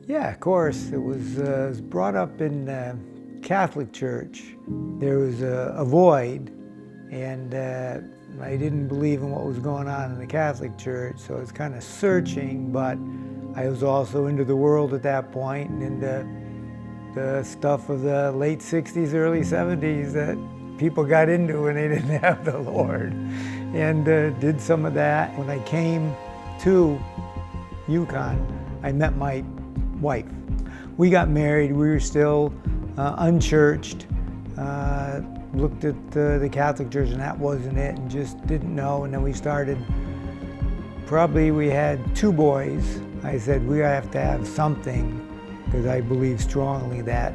Yeah, of course. It was brought up in Catholic Church. There was a void, and I didn't believe in what was going on in the Catholic Church, so I was kind of searching, but I was also into the world at that point and into the stuff of the late 60s, early 70s that people got into when they didn't have the Lord, and did some of that. When I came to Yukon, I met my wife. We got married, we were still unchurched, looked at the Catholic Church and that wasn't it, and just didn't know. And then we started, we had 2 boys. I said, we have to have something, because I believe strongly that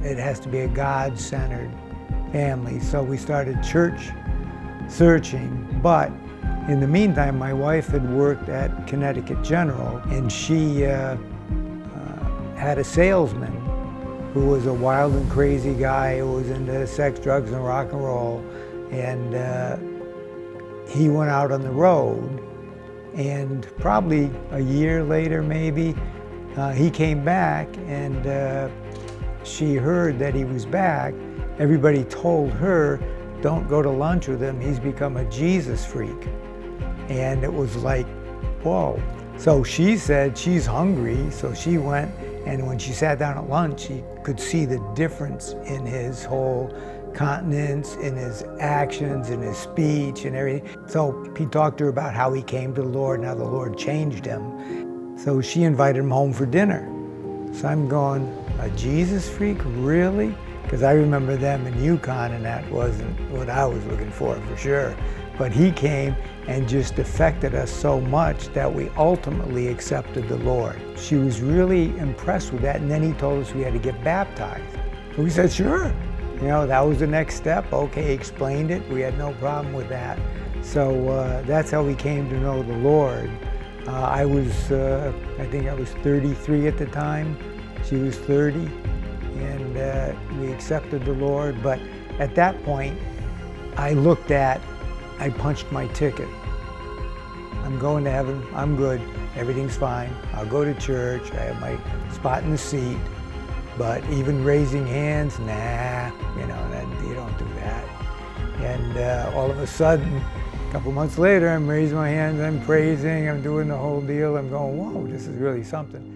it has to be a God-centered family. So we started church searching, but in the meantime, my wife had worked at Connecticut General, and she had a salesman who was a wild and crazy guy who was into sex, drugs, and rock and roll. And he went out on the road, and probably a year later, maybe, he came back, and she heard that he was back. Everybody told her, don't go to lunch with him, he's become a Jesus freak. And it was like, whoa. So she said she's hungry, so she went, and when she sat down at lunch, she could see the difference in his whole countenance, in his actions, in his speech and everything. So he talked to her about how he came to the Lord and how the Lord changed him. So she invited him home for dinner. So I'm going, a Jesus freak, really? Because I remember them in Yukon, and that wasn't what I was looking for sure. But he came and just affected us so much that we ultimately accepted the Lord. She was really impressed with that, and then he told us we had to get baptized. So we said, sure. You know, that was the next step. Okay, he explained it. We had no problem with that. So that's how we came to know the Lord. I think I was 33 at the time. She was 30, and we accepted the Lord. But at that point, I punched my ticket. I'm going to heaven, I'm good, everything's fine. I'll go to church, I have my spot in the seat, but even raising hands, nah, you don't do that. And all of a sudden, a couple months later, I'm raising my hands, I'm praising, I'm doing the whole deal, I'm going, whoa, this is really something.